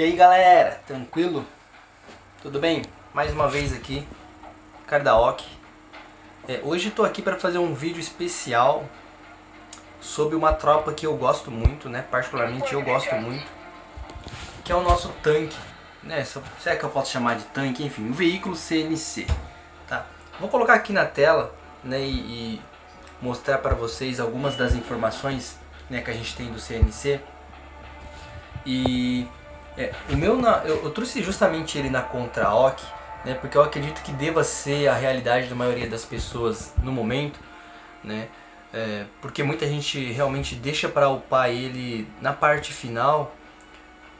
E aí galera, tranquilo? Tudo bem? Mais uma vez aqui, Kardaok. Hoje estou aqui para fazer um vídeo especial sobre uma tropa que eu gosto muito, né? Particularmente eu gosto muito, que é o nosso tanque, né? Será que eu posso chamar de tanque? Enfim, o veículo CNC, tá? Vou colocar aqui na tela, né? E mostrar para vocês algumas das informações, né, que a gente tem do CNC. E eu trouxe justamente ele na Contra-Ok, né, porque eu acredito que deva ser a realidade da maioria das pessoas no momento, né, porque muita gente realmente deixa para upar ele na parte final,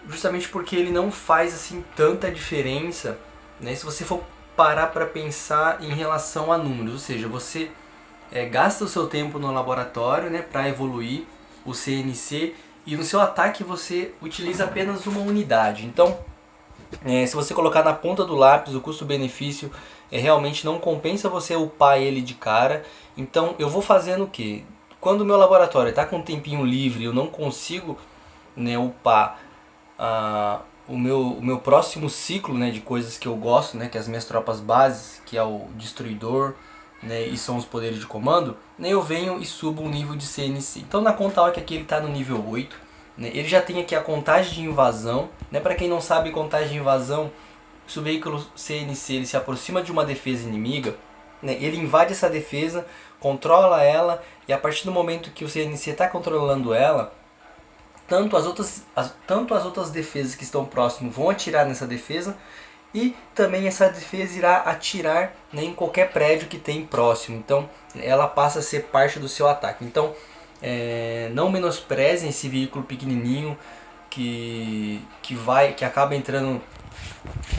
justamente porque ele não faz assim tanta diferença, né, se você for parar para pensar em relação a números, ou seja, você gasta o seu tempo no laboratório, né, para evoluir o CNC, e no seu ataque você utiliza apenas uma unidade. Então, se você colocar na ponta do lápis, o custo-benefício realmente não compensa você upar ele de cara. Então eu vou fazendo o que? Quando o meu laboratório está com um tempinho livre, eu não consigo, né, upar o meu próximo ciclo, né, de coisas que eu gosto, né, que é as minhas tropas bases, que é o Destruidor, né, e são os poderes de comando, né, eu venho e subo um nível de CNC. Então na Contra-Ok aqui ele está no nível 8, né, ele já tem aqui a contagem de invasão, né, para quem não sabe, contagem de invasão, se o veículo CNC ele se aproxima de uma defesa inimiga, né, ele invade essa defesa, controla ela, e a partir do momento que o CNC está controlando ela, tanto as outras defesas que estão próximas vão atirar nessa defesa, e também essa defesa irá atirar, né, em qualquer prédio que tem próximo. Então ela passa a ser parte do seu ataque. Então não menosprezem esse veículo pequenininho que acaba entrando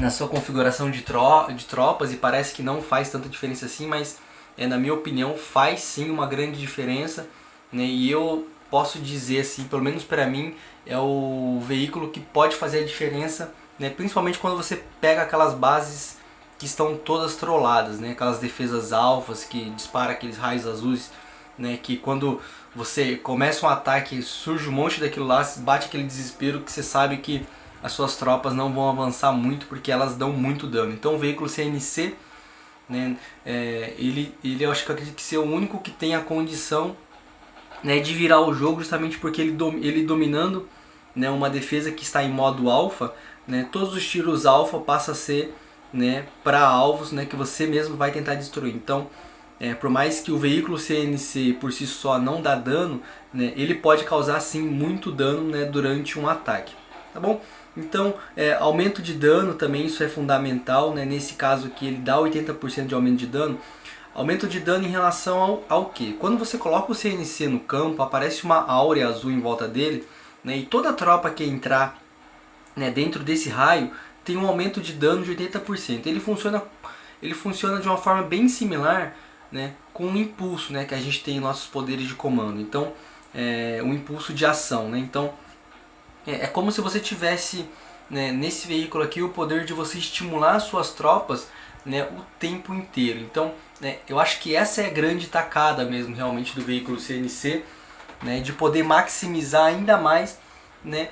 na sua configuração de tropas e parece que não faz tanta diferença assim, mas na minha opinião faz sim uma grande diferença, né? E eu posso dizer assim, pelo menos para mim, é o veículo que pode fazer a diferença, né? Principalmente quando você pega aquelas bases que estão todas trolladas, né? Aquelas defesas alfas que disparam aqueles raios azuis, né? Que quando você começa um ataque, surge um monte daquilo lá, bate aquele desespero que você sabe que as suas tropas não vão avançar muito porque elas dão muito dano. Então o veículo CNC, né, ele eu acho que eu acredito que ser o único que tem a condição, né, de virar o jogo, justamente porque ele dominando, né, uma defesa que está em modo alfa, né, todos os tiros alfa passam a ser, né, para alvos, né, que você mesmo vai tentar destruir. Então por mais que o veículo CNC por si só não dá dano, né, ele pode causar sim muito dano, né, durante um ataque, tá bom? Então aumento de dano também, isso é fundamental, né? Nesse caso aqui ele dá 80% de aumento de dano. Aumento de dano em relação ao que? Quando você coloca o CNC no campo, aparece uma áurea azul em volta dele, né, e toda tropa que entrar, né, dentro desse raio tem um aumento de dano de 80%. Ele funciona de uma forma bem similar, né, com um impulso, né, que a gente tem em nossos poderes de comando. Então um impulso de ação, né? Então é como se você tivesse, né, nesse veículo aqui o poder de você estimular suas tropas, né, o tempo inteiro. Então eu acho que essa é a grande tacada mesmo realmente do veículo CNC, né, de poder maximizar ainda mais, né,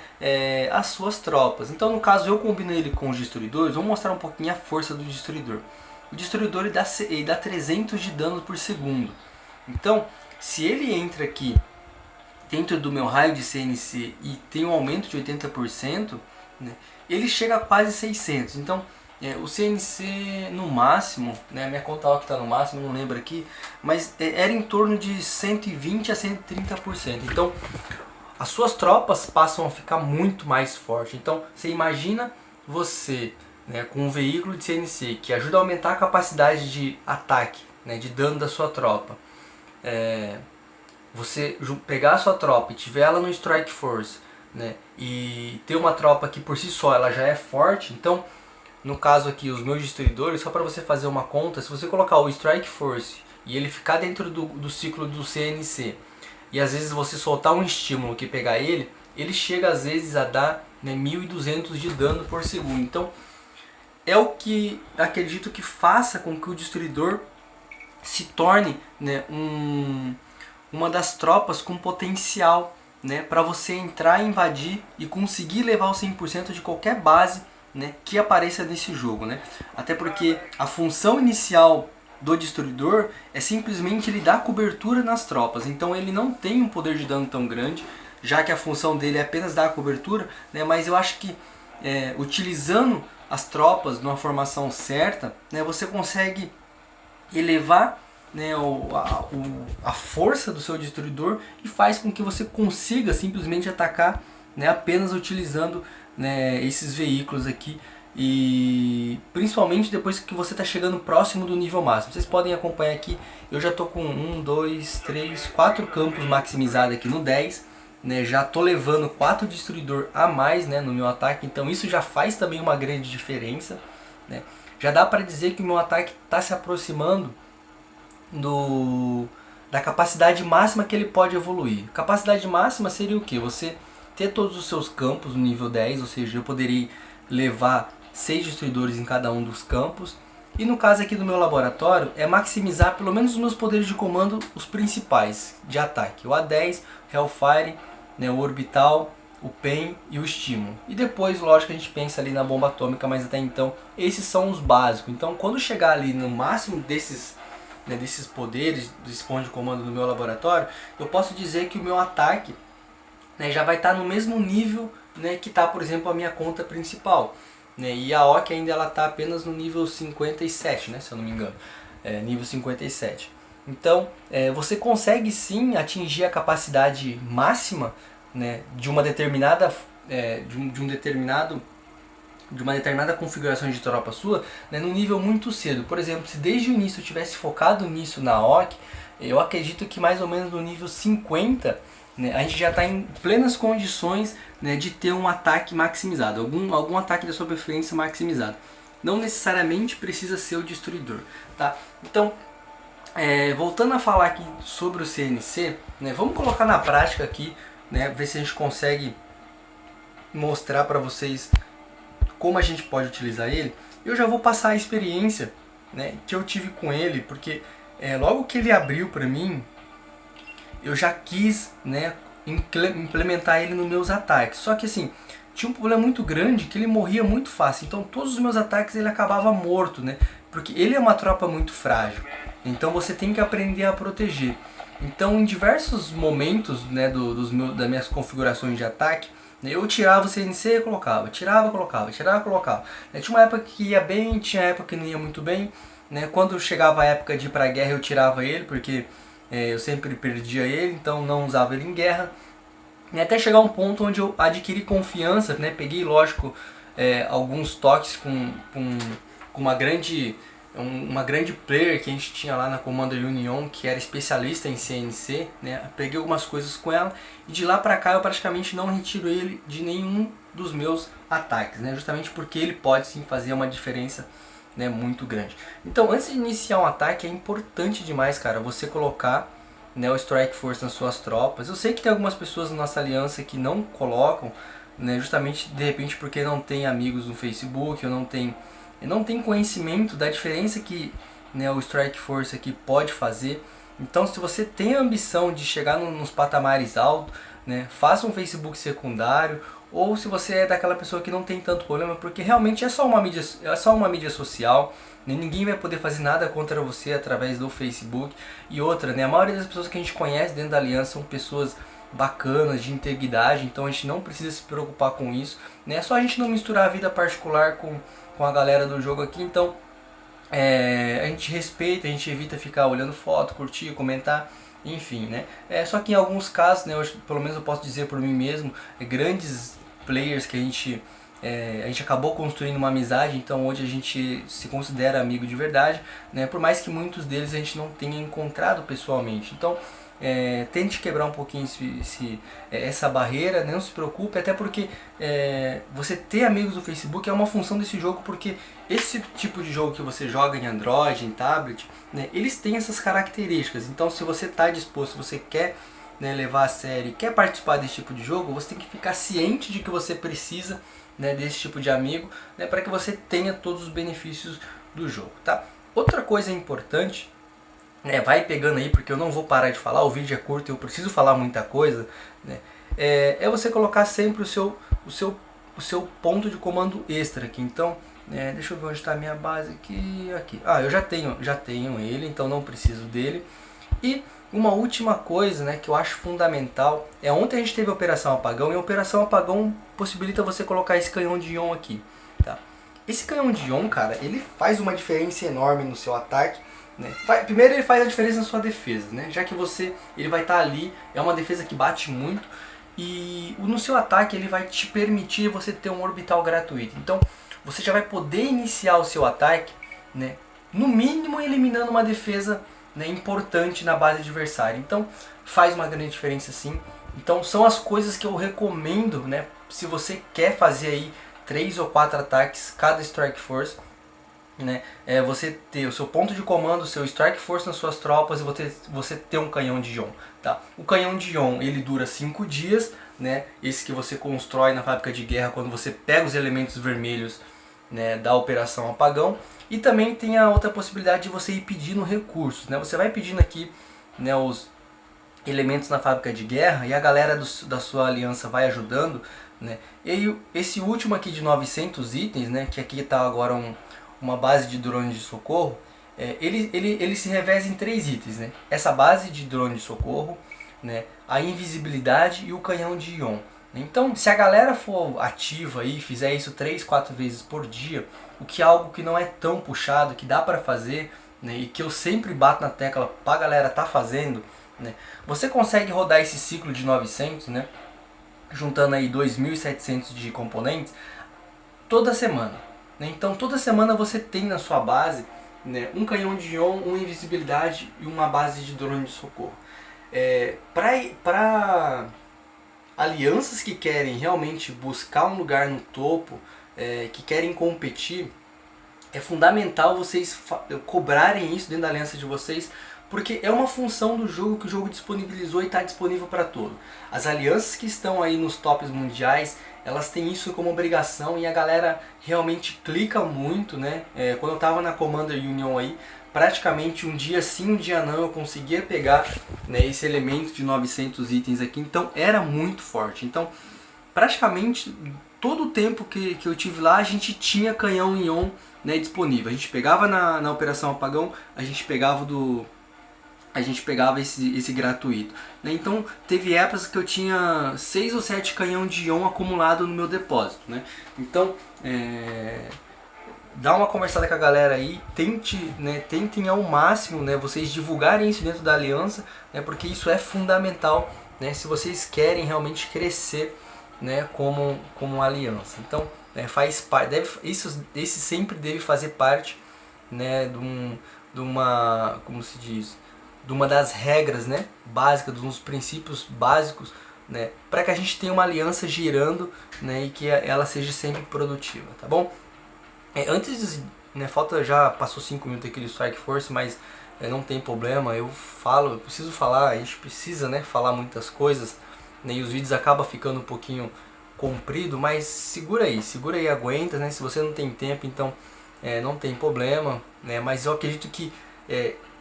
as suas tropas. Então no caso eu combino ele com os destruidores. Vou mostrar um pouquinho a força do destruidor. O destruidor ele dá 300 de dano por segundo. Então se ele entra aqui dentro do meu raio de CNC e tem um aumento de 80%, né, ele chega a quase 600. Então o CNC no máximo, né, minha Contra-Ok está no máximo, não lembro aqui, mas era em torno de 120 a 130%. Então as suas tropas passam a ficar muito mais fortes. Então você imagina você, né, com um veículo de CNC que ajuda a aumentar a capacidade de ataque, né, de dano da sua tropa. Você pegar a sua tropa e tiver ela no Strike Force, né, e ter uma tropa que por si só ela já é forte. Então no caso aqui os meus destruidores, só para você fazer uma conta, se você colocar o Strike Force e ele ficar dentro do ciclo do CNC, e às vezes você soltar um estímulo que pegar ele chega às vezes a dar, né, 1200 de dano por segundo. Então é o que acredito que faça com que o destruidor se torne, né, uma das tropas com potencial, né, para você entrar, invadir e conseguir levar o 100% de qualquer base, né, que apareça nesse jogo, né? Até porque a função inicial do destruidor é simplesmente ele dar cobertura nas tropas, então ele não tem um poder de dano tão grande, já que a função dele é apenas dar cobertura, né? Mas eu acho que utilizando as tropas numa formação certa, né, você consegue elevar, né, a força do seu destruidor e faz com que você consiga simplesmente atacar, né, apenas utilizando, né, esses veículos aqui, e principalmente depois que você está chegando próximo do nível máximo. Vocês podem acompanhar aqui, eu já estou com 1, 2, 3, 4 campos maximizados aqui no 10, né, já estou levando 4 destruidor a mais, né, no meu ataque, então isso já faz também uma grande diferença, né. Já dá para dizer que o meu ataque está se aproximando da capacidade máxima que ele pode evoluir. Capacidade máxima seria o que? Você ter todos os seus campos no nível 10, ou seja, eu poderia levar 6 destruidores em cada um dos campos. E no caso aqui do meu laboratório, é maximizar pelo menos os meus poderes de comando, os principais de ataque. O A10, Hellfire, né, o Orbital, o PEN e o Estímulo. E depois, lógico, a gente pensa ali na bomba atômica, mas até então esses são os básicos. Então quando chegar ali no máximo desses poderes, desse ponto de comando do meu laboratório, eu posso dizer que o meu ataque, né, já vai estar no mesmo nível, né, que está, por exemplo, a minha conta principal. Né, e a OC ainda ela está apenas no nível 57, né, se eu não me engano, nível 57. Então você consegue sim atingir a capacidade máxima, né, de uma determinada de uma determinada configuração de tropa sua, né, num nível muito cedo. Por exemplo, se desde o início eu tivesse focado nisso na OC, eu acredito que mais ou menos no nível 50, né, a gente já está em plenas condições, né, de ter um ataque maximizado, algum ataque da sua preferência maximizado. Não necessariamente precisa ser o destruidor, tá? Então, voltando a falar aqui sobre o CNC, né, vamos colocar na prática aqui, né, ver se a gente consegue mostrar para vocês como a gente pode utilizar ele. Eu já vou passar a experiência, né, que eu tive com ele, porque logo que ele abriu para mim, eu já quis, né, implementar ele nos meus ataques. Só que assim, tinha um problema muito grande que ele morria muito fácil. Então todos os meus ataques ele acabava morto, né, porque ele é uma tropa muito frágil. Então você tem que aprender a proteger. Então em diversos momentos, né, das minhas configurações de ataque, eu tirava o CNC e colocava, tirava, colocava, tirava, colocava. Tinha uma época que ia bem, tinha época que não ia muito bem, né? Quando chegava a época de ir pra guerra eu tirava ele, porque eu sempre perdia ele, então não usava ele em guerra. E até chegar um ponto onde eu adquiri confiança, né? Peguei, lógico, alguns toques com uma grande player que a gente tinha lá na Commander Union, que era especialista em CNC, né? Peguei algumas coisas com ela e de lá pra cá eu praticamente não retiro ele de nenhum dos meus ataques, né? Justamente porque ele pode sim fazer uma diferença, né, muito grande. Então antes de iniciar um ataque é importante demais, cara, você colocar, né, o Strike Force nas suas tropas. Eu sei que tem algumas pessoas na nossa aliança que não colocam, né, justamente de repente porque não tem amigos no Facebook ou não tem conhecimento da diferença que, né, o Strike Force aqui pode fazer. Então se você tem a ambição de chegar nos patamares altos, né, faça um Facebook secundário, ou se você é daquela pessoa que não tem tanto problema, porque realmente é só uma mídia social, né, ninguém vai poder fazer nada contra você através do Facebook. E outra, né, a maioria das pessoas que a gente conhece dentro da aliança são pessoas bacanas, de integridade, então a gente não precisa se preocupar com isso, né? É só a gente não misturar a vida particular com a galera do jogo aqui. Então a gente respeita, a gente evita ficar olhando foto, curtir, comentar, enfim, né? Só que em alguns casos, né, pelo menos eu posso dizer por mim mesmo, grandes players que a gente acabou construindo uma amizade, então hoje a gente se considera amigo de verdade, né? Por mais que muitos deles a gente não tenha encontrado pessoalmente. Então tente quebrar um pouquinho essa barreira, né? Não se preocupe, até porque você ter amigos no Facebook é uma função desse jogo, porque esse tipo de jogo que você joga em Android, em tablet, né, eles têm essas características. Então se você está disposto, você quer, né, levar a sério, quer participar desse tipo de jogo, você tem que ficar ciente de que você precisa, né, desse tipo de amigo, né, para que você tenha todos os benefícios do jogo, tá? Outra coisa importante, vai pegando aí, porque eu não vou parar de falar, o vídeo é curto e eu preciso falar muita coisa, né? é você colocar sempre o seu ponto de comando extra aqui. Então, deixa eu ver onde está a minha base aqui. Eu já tenho ele, então não preciso dele. E uma última coisa, né, que eu acho fundamental, ontem a gente teve a Operação Apagão, e a Operação Apagão possibilita você colocar esse canhão de ion aqui, tá? Esse canhão de ion, cara, ele faz uma diferença enorme no seu ataque, né? Primeiro ele faz a diferença na sua defesa, né? Já que ele vai estar ali, é uma defesa que bate muito, e no seu ataque ele vai te permitir você ter um orbital gratuito. Então você já vai poder iniciar o seu ataque, né, no mínimo eliminando uma defesa, né, importante na base adversária. Então faz uma grande diferença sim. Então são as coisas que eu recomendo, né, se você quer fazer aí 3 ou 4 ataques cada Strike Force, né, você ter o seu ponto de comando, o seu Strike Force nas suas tropas, e você ter um canhão de ion, tá? O canhão de ion ele dura 5 dias, né, esse que você constrói na fábrica de guerra quando você pega os elementos vermelhos, né, da Operação Apagão. E também tem a outra possibilidade de você ir pedindo recursos, né? Você vai pedindo aqui, né, os elementos na fábrica de guerra, e a galera da sua aliança vai ajudando, né? E esse último aqui de 900 itens, né, que aqui está agora uma base de drone de socorro, ele se reveza em 3 itens, né? Essa base de drone de socorro, né, a invisibilidade e o canhão de ion. Então, se a galera for ativa e fizer isso 3, 4 vezes por dia, o que é algo que não é tão puxado, que dá para fazer, né, e que eu sempre bato na tecla pra galera tá fazendo, né, você consegue rodar esse ciclo de 900, né, juntando aí 2.700 de componentes, toda semana. Né? Então, toda semana você tem na sua base, né, um canhão de ion, uma invisibilidade e uma base de drone de socorro. Para alianças que querem realmente buscar um lugar no topo, que querem competir, é fundamental vocês cobrarem isso dentro da aliança de vocês, porque é uma função do jogo que o jogo disponibilizou e está disponível para todo. As alianças que estão aí nos tops mundiais, elas têm isso como obrigação, e a galera realmente clica muito, né? Quando eu estava na Commander Union aí, praticamente um dia sim, um dia não, eu conseguia pegar, né, esse elemento de 900 itens aqui, então era muito forte. Então, praticamente todo o tempo que eu tive lá, a gente tinha canhão ion, né, disponível. A gente pegava na Operação Apagão, a gente pegava esse gratuito. Né? Então teve épocas que eu tinha 6 ou 7 canhão de ion acumulado no meu depósito. Né? Então dá uma conversada com a galera aí, tentem ao máximo, né, vocês divulgarem isso dentro da aliança, né, porque isso é fundamental, né, se vocês querem realmente crescer, né, como aliança. Então faz parte, esse sempre deve fazer parte, né, de uma, como se diz, de uma das regras, né, básicas, dos princípios básicos, né, para que a gente tenha uma aliança girando, né, e que ela seja sempre produtiva, tá bom? Antes, né, já passou 5 minutos aqui do Strike Force, mas não tem problema, eu preciso falar, a gente precisa, né, falar muitas coisas, né, e os vídeos acabam ficando um pouquinho comprido, mas segura aí, aguenta, né, se você não tem tempo, então não tem problema, né, mas eu acredito que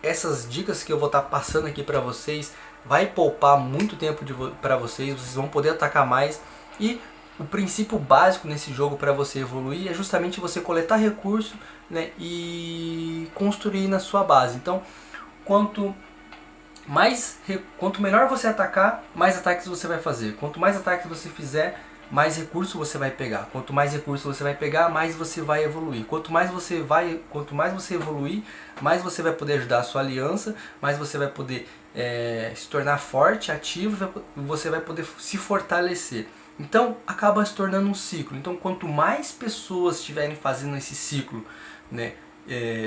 essas dicas que eu vou estar passando aqui para vocês vai poupar muito tempo para vocês vão poder atacar mais, e o princípio básico nesse jogo para você evoluir é justamente você coletar recurso, né, e construir na sua base. Então, quanto melhor você atacar, mais ataques você vai fazer. Quanto mais ataques você fizer, mais recurso você vai pegar. Quanto mais recurso você vai pegar, mais você vai evoluir. Quanto mais você evoluir, mais você vai poder ajudar a sua aliança, mais você vai poder se tornar forte, ativo, você vai poder se fortalecer. Então acaba se tornando um ciclo. Então quanto mais pessoas estiverem fazendo esse ciclo, né,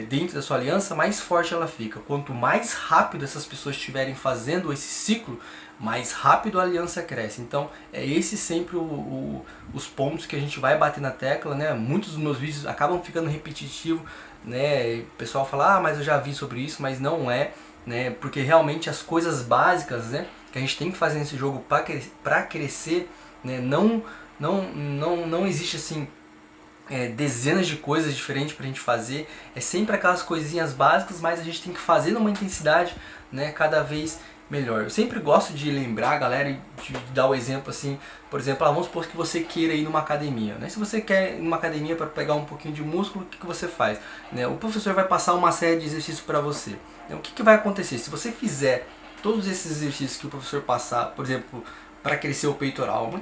dentro da sua aliança, mais forte ela fica. Quanto mais rápido essas pessoas estiverem fazendo esse ciclo, mais rápido a aliança cresce. Então esse sempre os pontos que a gente vai bater na tecla, né? Muitos dos meus vídeos acabam ficando repetitivos, né? O pessoal fala, mas eu já vi sobre isso, mas não é, né? Porque realmente as coisas básicas, né, que a gente tem que fazer nesse jogo para crescer, né? Não existe assim dezenas de coisas diferentes pra gente fazer, sempre aquelas coisinhas básicas, mas a gente tem que fazer numa intensidade, né, cada vez melhor. Eu sempre gosto de lembrar, galera, e de dar o exemplo assim, por exemplo, vamos supor que você queira ir numa academia, né? Se você quer ir numa academia para pegar um pouquinho de músculo, o que você faz? Né? O professor vai passar uma série de exercícios para você. Então, o que vai acontecer? Se você fizer todos esses exercícios que o professor passar, por exemplo, para crescer o peitoral,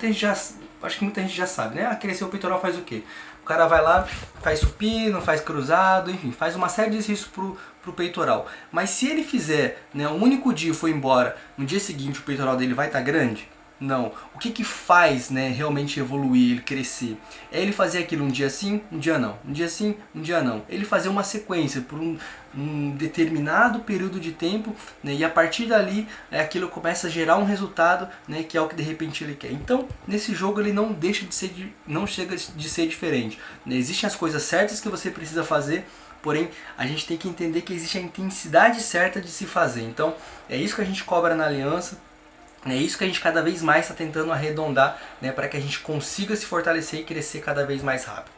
acho que muita gente já sabe, né? Crescer o peitoral faz o quê? O cara vai lá, faz supino, faz cruzado, enfim, faz uma série de exercícios pro peitoral. Mas se ele fizer, né, um único dia e for embora, no dia seguinte o peitoral dele vai estar grande? Não. O que faz, né, realmente evoluir, ele crescer? É ele fazer aquilo um dia sim, um dia não. Um dia sim, um dia não. Ele fazer uma sequência por um determinado período de tempo, né, e a partir dali aquilo começa a gerar um resultado, né, que é o que de repente ele quer. Então, nesse jogo ele não deixa de ser, não chega de ser diferente. Né? Existem as coisas certas que você precisa fazer, porém a gente tem que entender que existe a intensidade certa de se fazer. Então, é isso que a gente cobra na aliança. É isso que a gente cada vez mais está tentando arredondar, né, para que a gente consiga se fortalecer e crescer cada vez mais rápido.